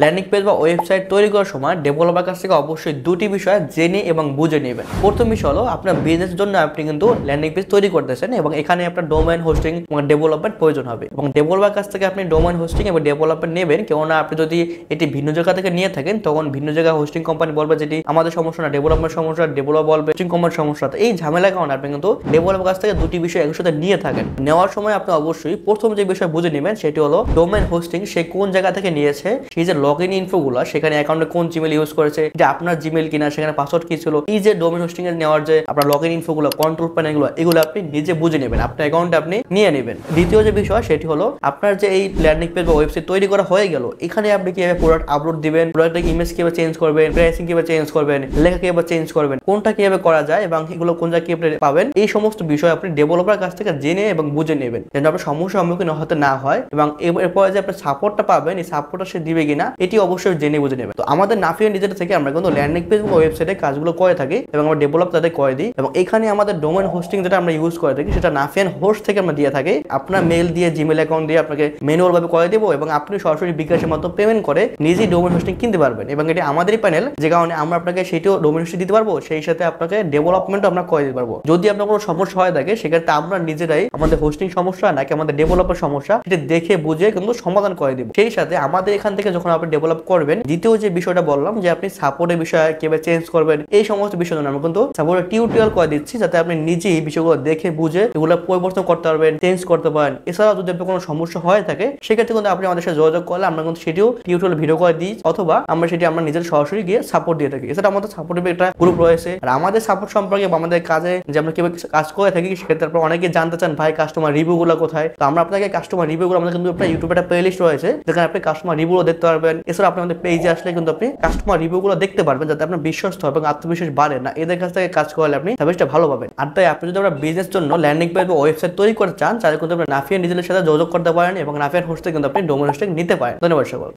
Landing page বা website তৈরি করার সময় ডেভেলপার কাছ থেকে অবশ্যই দুটি বিষয় জেনে এবং বুঝে নেবেন। প্রথম বিষয় হলো আপনার বিজনেসের জন্য আপনি কিন্তু ল্যান্ডিং পেজ তৈরি করতেছেন এবং এখানে আপনার ডোমেইন হোস্টিং এবং ডেভেলপমেন্ট প্রয়োজন হবে এবং ডেভেলপার কাছ থেকে আপনি ডোমেইন হোস্টিং এবং ডেভেলপমেন্ট নেবেন। কেননা আপনি যদি এটি ভিন্ন জায়গা থেকে নিয়ে থাকেন তখন ভিন্ন জায়গায় হোস্টিং কোম্পানি বলবে যেটি আমাদের সমস্যা না, ডেভেলপমেন্ট সমস্যা, ডেভেলপার বলবে হোস্টিং কোম্পানির সমস্যা। তো এই ঝামেলার কারণে আপনি কিন্তু ডেভেলপার কাছ থেকে দুটি বিষয় একসাথে নিয়ে থাকেন। নেওয়ার সময় আপনি অবশ্যই প্রথম যে বিষয় বুঝে নেবেন সেটি হলো ডোমেইন হোস্টিং সে কোন জায়গা থেকে নিয়েছে, সেই যে লগ ইন ইনফোগুলো, সেখানে অ্যাকাউন্টে কোন জিমেল ইউজ করেছে, যে আপনার জিমেল কিনা, সেখানে পাসওয়ার্ড কি ছিল, এই যে ডোমেইন হোস্টিং এর নেওয়ার যে আপনার লগ ইন ইনফোগুলো, কন্ট্রোল প্যানেলগুলো, এগুলো আপনি নিজে বুঝে নেবেন, আপনার অ্যাকাউন্টে আপনি নিয়ে নেবেন। দ্বিতীয় যে বিষয় সেটি হলো আপনার যে এই ল্যান্ডিং পেজ বা ওয়েবসাইট তৈরি করা হয়ে গেল, এখানে আপনি কিভাবে প্রোডাক্ট আপলোড দিবেন, প্রোডাক্টের ইমেজ কিভাবে চেঞ্জ করবেন, প্রাইসিং কিভাবে চেঞ্জ করবেন, লেখা কিভাবে চেঞ্জ করবেন, কোনটা কিভাবে করা যায় এবং এগুলো কোন জায়গায় কিভাবে পাবেন, এই সমস্ত বিষয় আপনি ডেভেলপার কাছ থেকে জেনে এবং বুঝে নেবেন যেন আপনার সমস্যার সম্মুখীন হতে না হয় এবং এরপরে যে আপনি সাপোর্টটা পাবেন এই সাপোর্টটা সে দিবে কিনা এটি অবশ্যই জেনে বুঝে নেবেন। তো আমাদের নাফিয়া নিজেদের থেকে আমরা কিন্তু ল্যান্ডিং পেজ বা ওয়েবসাইটে কাজগুলো করে থাকি এবং আমরা ডেভেলপ তাদের করে দিই এবং এখানে আমাদের ডোমেইন হোস্টিং যেটা আমরা ইউজ করে থাকি সেটা নাফিয়ান হোস্ট থেকে আমরা দিয়ে থাকি। আপনার মেল দিয়ে, জিমেল অ্যাকাউন্ট দিয়ে আপনাকে ম্যানুয়াল ভাবে করে দেবো এবং আপনি সরাসরি বিকাশের মতো পেমেন্ট করে নিজেই ডোমেইন হোস্টিং কিনতে পারবেন এবং এটি আমাদেরই প্যানেল, যে কারণে আমরা আপনাকে সেটিও ডোমেইন হোস্টিং দিতে পারবো, সেই সাথে আপনাকে ডেভেলপমেন্টও আমরা করে দিতে পারবো। যদি আপনার কোনো সমস্যা হয়ে থাকে সেক্ষেত্রে আমরা নিজেরাই আমাদের হোস্টিং সমস্যা নাকি আমাদের ডেভেলপার সমস্যা সেটা দেখে বুঝে কিন্তু সমাধান করে দিব। সেই সাথে আমাদের এখান থেকে যখন আপনি ডেভেলপ করবেন, দ্বিতীয় যে বিষয়টা বললাম যে আপনি সাপোর্টের বিষয় কিভাবে চেঞ্জ করবেন, এই সমস্ত বিষয় আমরা কিন্তু সাপোর্টের টিউটোরিয়াল করে দিচ্ছি যাতে আপনি নিজেই বিষয়গুলো দেখে বুঝে এগুলো পরিবর্তন করতে পারবেন, চেঞ্জ করতে পারেন। এছাড়াও যদি আপনার কোনো সমস্যা হয়ে থাকে সেক্ষেত্রে কিন্তু আপনি আমাদের সাথে যোগাযোগ করলে আমরা কিন্তু সেটিও টিউটোরিয়াল ভিডিও করে দিই অথবা আমরা সেটি আমরা নিজের সরাসরি গিয়ে সাপোর্ট দিয়ে থাকি। এছাড়া আমাদের সাপোর্টের একটা গ্রুপ রয়েছে আর আমাদের সাপোর্ট সম্পর্কে বা আমাদের কাজে যে আমরা কিভাবে কাজ করে থাকি সেক্ষেত্রে আপনারা অনেকে জানতে চান ভাই কাস্টমার রিভিউ গুলো কোথায়। তো আমরা আপনাকে কাস্টমার রিভিউ গুলো আমাদের কিন্তু আপনার ইউটিউবে একটা প্লেলিস্ট রয়েছে যেখানে আপনি কাস্টমার রিভিউ দেখতে পারবেন। এছাড়া আপনি আমাদের পেজে আসলে কিন্তু আপনি কাস্টমার রিভিউ গুলো দেখতে পারবেন যাতে আপনার বিশ্বস্ত এবং আত্মবিশ্বাস বাড়ে না, এদের কাছ থেকে কাজ করলে আপনি সার্ভিসটা ভালো পাবেন। আর তাই আপনি যদি আপনার বিজনেস জন্য ল্যান্ডিং পেজ বা ওয়েবসাইট তৈরি করতে চান তাহলে কিন্তু আপনি নাফিয়া নিজেদের সাথে যোগাযোগ করতে পারেন এবং নাফিয়ার হোস্টে কিন্তু আপনি ডোমেইন হোস্টিং নিতে পারেন। ধন্যবাদ সকল।